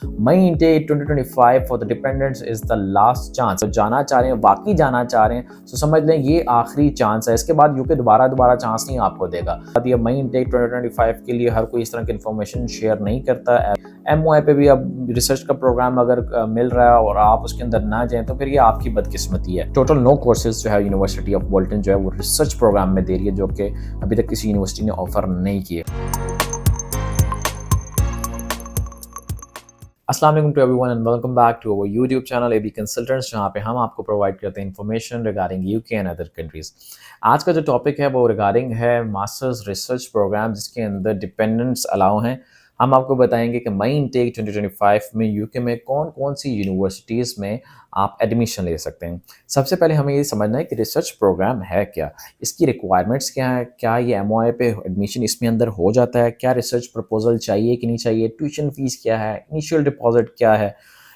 May intake 2025 for the dependants is the last chance. तो जाना चाह रहे हैं, वाकई जाना चाह रहे हैं, तो समझ लें ये आखिरी चांस है। इसके बाद यूके दोबारा चांस नहीं आपको देगा। ये मई इनटेक 2025 के लिए हर कोई इस तरह की इन्फॉर्मेशन शेयर नहीं करता। MOI पे भी अब रिसर्च का प्रोग्राम अगर मिल रहा है और आप उसके अंदर ना जाएं तो फिर ये आपकी बदकिस्मती है। टोटल 9 कोर्सेज जो है यूनिवर्सिटी ऑफ बोल्टन जो है वो रिसर्च प्रोग्राम में दे रही है, जो कि अभी तक किसी यूनिवर्सिटी ने ऑफर नहीं किए। अस्सलाम वालेकुम to everyone and welcome back to our YouTube channel AB consultants, जहाँ पे हम आपको प्रोवाइड करते हैं information regarding UK and other countries. आज का जो टॉपिक है वो रिगार्डिंग है मास्टर्स रिसर्च प्रोग्राम, जिसके अंदर डिपेंडेंट्स अलाउ हैं। हम आपको बताएंगे कि मई इनटेक 2025 में यूके में कौन कौन सी यूनिवर्सिटीज़ में आप एडमिशन ले सकते हैं। सबसे पहले हमें ये समझना है कि रिसर्च प्रोग्राम है क्या, इसकी रिक्वायरमेंट्स क्या है, क्या ये MOI पे एडमिशन इसमें अंदर हो जाता है, क्या रिसर्च प्रपोजल चाहिए कि नहीं चाहिए, ट्यूशन फीस क्या है, इनिशियल डिपॉजिट क्या है,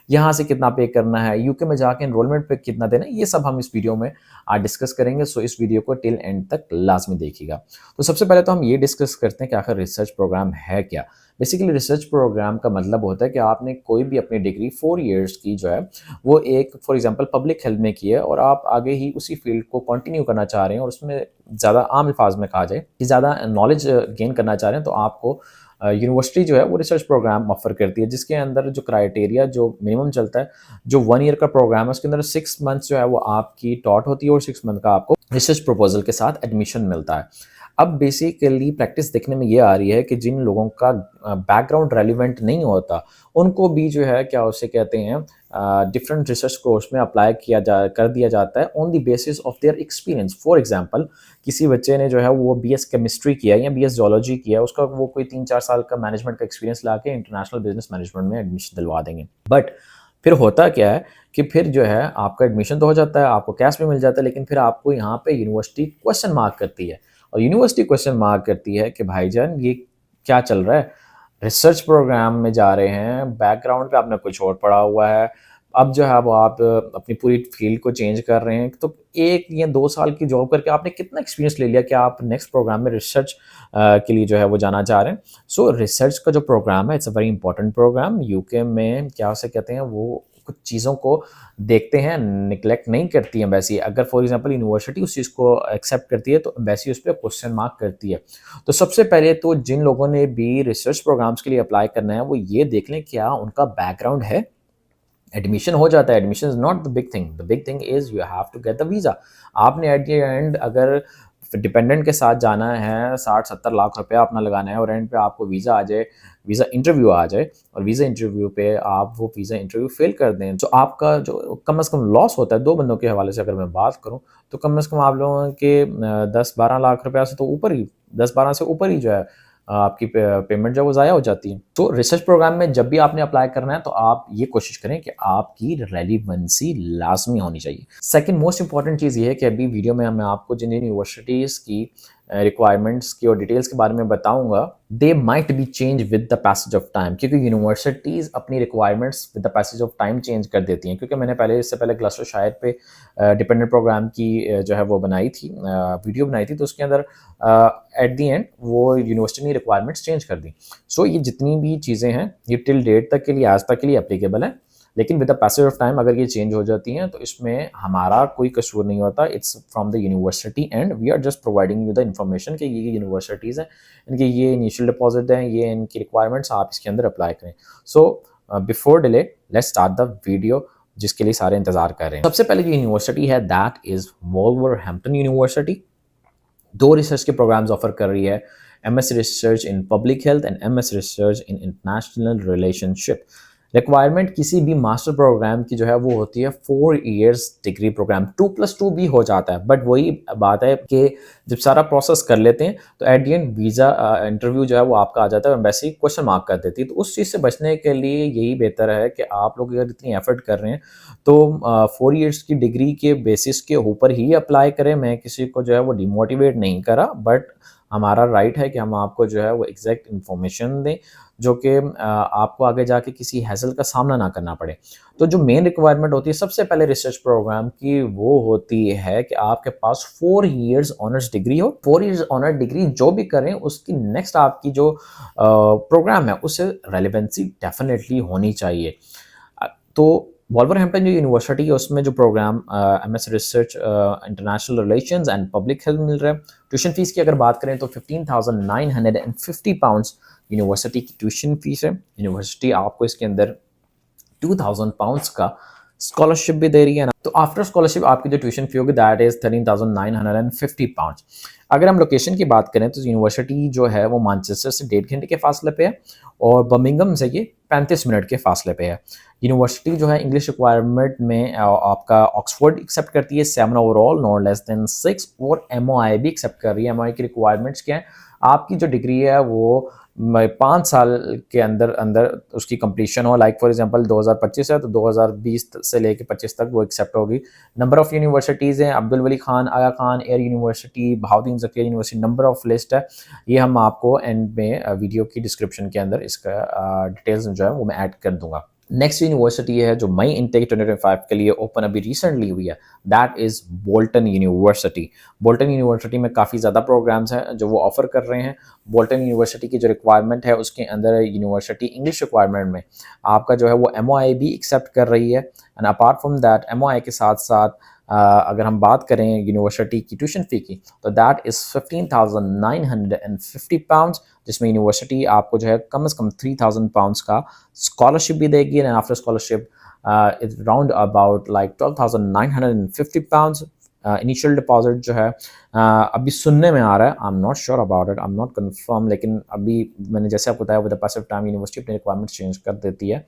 यहाँ से कितना पे करना है, यूके में जाके एनरोलमेंट पे कितना देना है, ये सब हम इस वीडियो में आज डिस्कस करेंगे। सो इस वीडियो को टिल एंड तक लाजमी देखिएगा। तो सबसे पहले तो हम ये डिस्कस करते हैं कि आखिर रिसर्च प्रोग्राम है क्या। बेसिकली रिसर्च प्रोग्राम का मतलब होता है कि आपने कोई भी अपनी डिग्री 4 इयर्स की जो है वो एक फॉर एग्जांपल पब्लिक हेल्थ में की है और आप आगे ही उसी फील्ड को कंटिन्यू करना चाह रहे हैं और उसमें ज़्यादा आम अल्फाज में कहा जाए कि ज़्यादा नॉलेज गेन करना चाह रहे हैं, तो आपको यूनिवर्सिटी जो है वो रिसर्च प्रोग्राम ऑफर करती है, जिसके अंदर जो क्राइटेरिया जो मिनिमम चलता है, जो 1 ईयर का प्रोग्राम है उसके अंदर 6 मंथ्स जो है वो आपकी टॉट होती है और 6 मंथ का आपको रिसर्च प्रपोजल के साथ एडमिशन मिलता है। अब बेसिकली प्रैक्टिस देखने में ये आ रही है कि जिन लोगों का बैकग्राउंड रेलिवेंट नहीं होता उनको भी जो है क्या उसे कहते हैं डिफरेंट रिसर्च कोर्स में अप्लाई कर दिया जाता है on the basis of their experience. For example किसी बच्चे ने जो है वो BS केमिस्ट्री किया या BS जोलॉजी किया, उसका वो कोई 3-4 साल का मैनेजमेंट का एक्सपीरियंस ला के इंटरनेशनल बिजनेस मैनेजमेंट में एडमिशन दिलवा देंगे। बट फिर होता क्या है कि फिर जो है आपका एडमिशन तो हो जाता है, आपको कैश भी मिल जाता है, लेकिन फिर आपको यहाँ पे यूनिवर्सिटी क्वेश्चन मार्क करती है। और यूनिवर्सिटी क्वेश्चन मार्क करती है कि भाईजान ये क्या चल रहा है, रिसर्च प्रोग्राम में जा रहे हैं, बैकग्राउंड पे आपने कुछ और पढ़ा हुआ है, अब जो है वो आप अपनी पूरी फील्ड को चेंज कर रहे हैं, तो 1 या 2 साल की जॉब करके आपने कितना एक्सपीरियंस ले लिया कि आप नेक्स्ट प्रोग्राम में रिसर्च के लिए जो है वो जाना चाह रहे हैं। सो रिसर्च का जो प्रोग्राम है it's a very important programme. UK में क्या उसे कहते हैं, वो कुछ चीज़ों को देखते हैं, निगलेक्ट नहीं करती है एम्बेसी। अगर फॉर एग्जांपल यूनिवर्सिटी उस चीज़ को एक्सेप्ट करती है तो एम्बेसी उस पर क्वेश्चन मार्क करती है। तो सबसे पहले तो जिन लोगों ने भी रिसर्च प्रोग्राम्स के लिए अप्लाई करना है वो ये देख लें क्या उनका बैकग्राउंड है। एडमिशन हो जाता है, admission is not the big thing is you have to get the visa. आपने एट द एंड अगर डिपेंडेंट के साथ जाना है, 60-70 लाख रुपया अपना लगाना है और एंड पे आपको वीज़ा आ जाए, वीज़ा इंटरव्यू आ जाए और वीज़ा इंटरव्यू पे आप वो वीज़ा इंटरव्यू फेल कर दें, तो आपका जो कम से कम लॉस होता है 2 बंदों के हवाले से अगर मैं बात करूं तो कम से कम आप लोगों के 10-12 लाख रुपया से तो ऊपर ही, 10-12 से ऊपर ही जो है आपकी पेमेंट जो वो ज़ाया हो जाती है। तो रिसर्च प्रोग्राम में जब भी आपने अप्लाई करना है तो आप ये कोशिश करें कि आपकी रेलिवेंसी लाजमी होनी चाहिए। सेकंड मोस्ट इंपॉर्टेंट चीज़ ये है कि अभी वीडियो में मैं आपको जिन यूनिवर्सिटीज़ की रिक्वायरमेंट्स की और डिटेल्स के बारे में बताऊंगा, they might be change with the passage of time, क्योंकि यूनिवर्सिटीज़ अपनी requirements with the passage of time change कर देती हैं। क्योंकि मैंने इससे पहले ग्लासरशायर पे डिपेंडेंट प्रोग्राम की जो है वो बनाई थी, वीडियो बनाई थी, तो उसके अंदर एट दी एंड वो यूनिवर्सिटी ने रिक्वायरमेंट्स चेंज कर दी। सो ये जितनी भी चीज़ें हैं ये टिल डेट तक के लिए, आज तक के लिए एप्लीकेबल है, लेकिन with the passage of time अगर ये चेंज हो जाती हैं तो इसमें हमारा कोई कसूर नहीं होता। It's from the university and we are just providing you the information कि ये यूनिवर्सिटीज़ हैं, इनके ये इनिशियल डिपॉजिट हैं, ये इनकी रिक्वायरमेंट्स, आप इसके अंदर अप्लाई करें। So before delay let's start the video, जिसके लिए सारे इंतजार कर रहे हैं। सबसे पहले जो यूनिवर्सिटी है that is Wolverhampton university. 2 research के प्रोग्राम्स ऑफर कर रही है, MS research in public health and MS research in international relationship. Requirement किसी भी मास्टर प्रोग्राम की जो है वो होती है 4 इयर्स डिग्री प्रोग्राम, 2+2 भी हो जाता है, बट वही बात है कि जब सारा प्रोसेस कर लेते हैं तो eight the and visa interview जो है वो आपका आ जाता है और वैसे ही क्वेश्चन मार्क कर देती है। तो उस चीज़ से बचने के लिए यही बेहतर है कि आप लोग अगर इतनी एफर्ट कर रहे हैं तो 4 इयर्स की डिग्री के बेसिस के ऊपर ही अप्लाई करें। मैं किसी को जो है वो डिमोटिवेट नहीं करा, बट हमारा राइट है कि हम आपको जो है वो एग्जैक्ट इन्फॉर्मेशन दें, जो कि आपको आगे जाके किसी हैसल का सामना ना करना पड़े। तो जो मेन रिक्वायरमेंट होती है सबसे पहले रिसर्च प्रोग्राम की, वो होती है कि आपके पास 4 इयर्स ऑनर्स डिग्री हो। 4 इयर्स ऑनर्स डिग्री जो भी करें उसकी नेक्स्ट आपकी जो प्रोग्राम है उससे रेलिवेंसी डेफिनेटली होनी चाहिए। तो वॉल्वरहैम्पटन जो यूनिवर्सिटी है उसमें जो program MS research international relations and public health मिल रहा है। ट्यूशन फीस की अगर बात करें तो 15,950 पाउंड्स यूनिवर्सिटी की ट्यूशन फीस है। यूनिवर्सिटी आपको इसके अंदर 2,000 पाउंड्स का स्कॉलरशिप भी दे रही है ना। तो आफ्टर स्कॉलरशिप आपकी जो ट्यूशन फी होगी दैट इज 13,950 पाउंड्स। अगर हम लोकेशन की बात करें तो यूनिवर्सिटी जो है वो मैनचेस्टर से 1.5 घंटे के फासले पे है और बर्मिंघम से ये 35 मिनट के फासले पे है। यूनिवर्सिटी जो है इंग्लिश रिक्वायरमेंट में आपका ऑक्सफोर्ड एक्सेप्ट करती है 7 ओवरऑल नॉट लेस देन 6, और MOI भी एक्सेप्ट कर रही है। MOI की रिक्वायरमेंट्स क्या है, आपकी जो डिग्री है वो 5 साल के अंदर अंदर उसकी कंप्लीशन हो। लाइक फॉर एग्जांपल 2025 है तो 2020 से लेके 25 तक वो एक्सेप्ट होगी। नंबर ऑफ यूनिवर्सिटीज़ हैं, Abdul Wali Khan, Aga Khan air university, Bahauddin Zakariya university, number of list है। ये हम आपको एंड में वीडियो की डिस्क्रिप्शन के अंदर इसका डिटेल्स जो है वो मैं ऐड कर दूंगा। नेक्स्ट यूनिवर्सिटी है जो मई इनटेक 2025 के लिए ओपन अभी रिसेंटली हुई है, that is Bolton university. Bolton university में काफ़ी ज़्यादा प्रोग्राम्स हैं जो वो ऑफर कर रहे हैं। बोल्टन यूनिवर्सिटी की जो रिक्वायरमेंट है उसके अंदर यूनिवर्सिटी इंग्लिश रिक्वायरमेंट में आपका जो है वो MOI भी एक्सेप्ट कर रही है। And apart from that MOI के साथ साथ अगर हम बात करें यूनिवर्सिटी की ट्यूशन फ़ी की तो दैट इज़ 15,950 पाउंड्स, जिसमें यूनिवर्सिटी आपको जो है कम से कम 3,000 पाउंड्स का स्कॉलरशिप भी देगी। And after scholarship it's round about like 12,950 pounds. Initial deposit जो है अभी सुनने में आ रहा है, I am not sure about it, I am not confirm, लेकिन अभी मैंने जैसे आपको बताया with the pass of time university अपनी रिक्वायरमेंट चेंज कर देती है।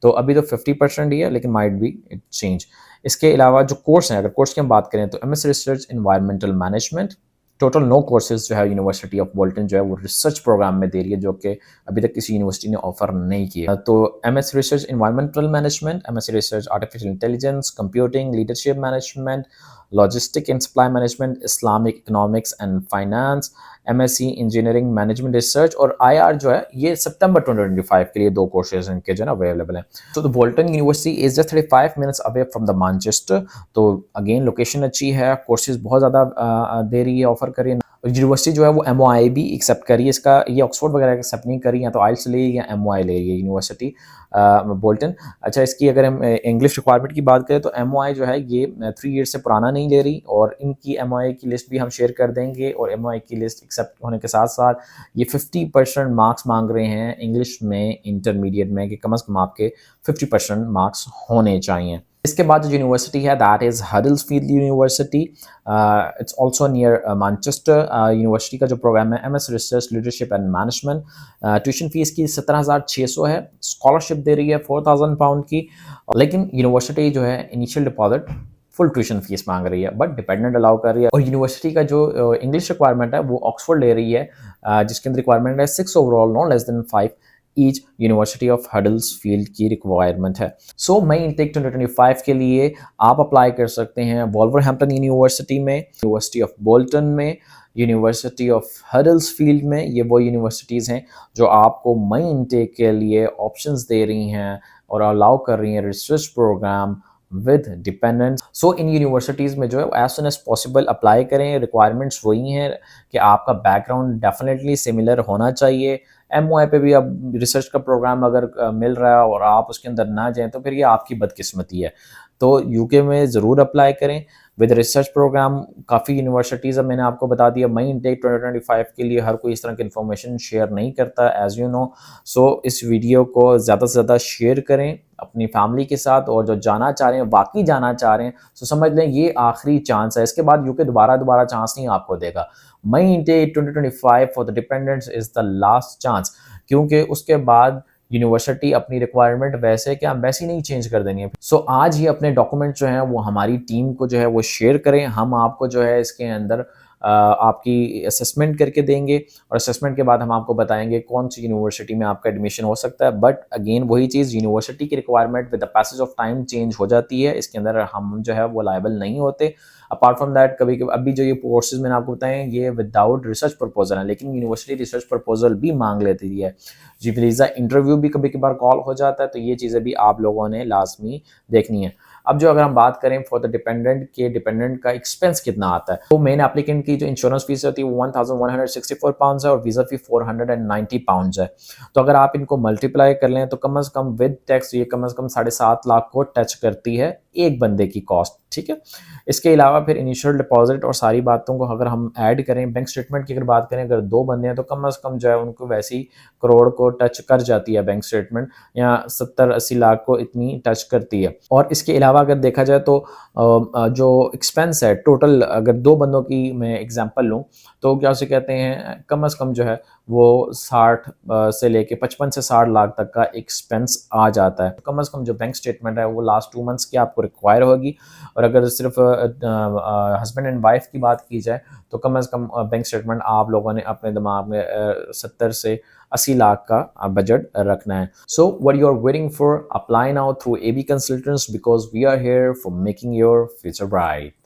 तो अभी तो 50% ही है, लेकिन माइट बी इट चेंज। इसके अलावा जो कोर्स हैं, अगर कोर्स की हम बात करें तो MS research environmental management, total 9 courses जो है यूनिवर्सिटी ऑफ बोल्टन जो है वो रिसर्च प्रोग्राम में दे रही है, जो कि अभी तक किसी यूनिवर्सिटी ने ऑफर नहीं किया। तो MS research environmental management, MS research artificial intelligence, computing, leadership management, logistic and supply management, Islamic economics and finance, MSc engineering management research और IR जो है ये सितंबर 2025 के लिए 2 कोर्सेज इनके जो है अवेलेबल हैं। तो the Bolton university is just 35 minutes away from the Manchester. तो अगेन लोकेशन अच्छी है, कोर्सेज बहुत ज़्यादा दे रही है, ऑफर कर रही है। यूनिवर्सिटी जो है वो MOI भी एक्सेप्ट करी है, इसका ये ऑक्सफोर्ड वगैरह एक्सेप्ट नहीं करी, या तो आइल्स ले या MOI ले रही है यूनिवर्सिटी बोल्टन। अच्छा, इसकी अगर हम इंग्लिश रिक्वायरमेंट की बात करें तो MOI जो है ये 3 ईयर से पुराना नहीं ले रही, और इनकी MOI की लिस्ट भी हम शेयर कर देंगे। और MOI की लिस्ट एक्सेप्ट होने के साथ साथ ये 50% मार्क्स मांग रहे हैं इंग्लिश में इंटरमीडिएट में, कि कम से कम आपके 50% मार्क्स होने चाहिए। इसके बाद जो यूनिवर्सिटी है that is Huddersfield university, it's also near Manchester. University का जो प्रोग्राम है MS research leadership and management, tuition fees की 17,600 है, स्कॉलरशिप दे रही है 4,000 पाउंड की। लेकिन यूनिवर्सिटी जो है initial deposit full tuition fees मांग रही है, बट डिपेंडेंट अलाउ कर रही है। और यूनिवर्सिटी का जो इंग्लिश रिक्वायरमेंट है वो ऑक्सफोर्ड ले रही है, जिसके अंदर रिक्वायरमेंट है 6 overall not less than 5 each. University of Huddersfield की रिक्वायरमेंट है। सो मई इनटेक 2025 के लिए आप अप्लाई कर सकते हैं वॉल्वरहैम्पटन यूनिवर्सिटी में, यूनिवर्सिटी ऑफ बोल्टन में, यूनिवर्सिटी ऑफ हडल्सफील्ड में। ये वो यूनिवर्सिटीज़ हैं जो आपको मई इनटेक के लिए ऑप्शंस दे रही हैं और अलाउ कर रही हैं research programme with dependants. So इन यूनिवर्सिटीज़ में जो है as soon as possible apply करें। रिक्वायरमेंट्स वही हैं कि आपका बैकग्राउंड डेफिनेटली सिमिलर होना चाहिए। MOI पे भी अब रिसर्च का प्रोग्राम अगर मिल रहा है और आप उसके अंदर ना जाएं तो फिर ये आपकी बदकिस्मती है। तो UK में ज़रूर अप्लाई करें विद रिसर्च प्रोग्राम। काफ़ी यूनिवर्सिटीज़, अब मैंने आपको बता दिया, मई इनटेक 2025 के लिए हर कोई इस तरह की इन्फॉर्मेशन शेयर नहीं करता एज यू नो। सो इस वीडियो को ज़्यादा से ज़्यादा शेयर करें अपनी फैमिली के साथ, और जो जाना चाह रहे हैं, वाकई जाना चाह रहे हैं, तो समझ लें ये आखिरी चांस है। इसके बाद UK दोबारा चांस नहीं आपको देगा। May intake 2025 for the dependents is the last chance, क्योंकि उसके बाद यूनिवर्सिटी अपनी रिक्वायरमेंट वैसे कि एम्बेसी नहीं चेंज कर देनी है। सो आज ही अपने डॉक्यूमेंट जो हैं वो हमारी टीम को जो है वो शेयर करें। हम आपको जो है इसके अंदर आपकी असेसमेंट करके देंगे और असेसमेंट के बाद हम आपको बताएंगे कौन सी यूनिवर्सिटी में आपका एडमिशन हो सकता है। बट अगेन वही चीज़, यूनिवर्सिटी की requirement with the passage of time change हो जाती है, इसके अंदर हम जो है वो लायबल नहीं होते। अपार्ट फ्रॉम दैट कभी कभी अभी जो ये कोर्सेज मैंने आपको बताए ये विदाउट रिसर्च प्रपोजल है, लेकिन यूनिवर्सिटी रिसर्च प्रपोजल भी मांग लेती है जी। वीज़ा इंटरव्यू भी कभी कभार कॉल हो जाता है, तो ये चीज़ें भी आप लोगों ने लाजमी देखनी है। अब जो अगर हम बात करें फॉर द डिपेंडेंट के डिपेंडेंट का एक्सपेंस कितना आता है, तो मेन एप्लीकेंट की जो इंश्योरेंस फीस होती है वो 1164 पाउंड है और वीज़ा फी 490 पाउंड है। तो अगर आप इनको मल्टीप्लाई कर लें तो कम से कम विद टैक्स ये कम से कम 7.5 लाख को टच करती है एक बंदे की कॉस्ट, ठीक है। इसके अलावा फिर इनिशियल डिपॉजिट और सारी बातों को अगर हम ऐड करें, बैंक स्टेटमेंट की अगर बात करें, अगर 2 बंदे हैं तो कम से कम जो है उनको वैसे ही करोड़ को टच कर जाती है बैंक स्टेटमेंट, या 70-80 लाख को इतनी टच करती है। और इसके अलावा अगर देखा जाए तो जो एक्सपेंस है टोटल, अगर 2 बंदों की मैं एग्जांपल लूँ तो क्या उसे कहते हैं, कम से कम जो है वो 60 से लेके 55 से 60 लाख तक का एक्सपेंस आ जाता है। कम से कम जो बैंक स्टेटमेंट है वो लास्ट 2 मंथ्स की आपको रिक्वायर होगी। और अगर सिर्फ हस्बैंड एंड वाइफ की बात की जाए तो कम से कम बैंक स्टेटमेंट आप लोगों ने अपने दिमाग में 70 से 80 लाख का बजट रखना है। So what you are waiting for, apply now through AB Consultants because we are here for making your future bright.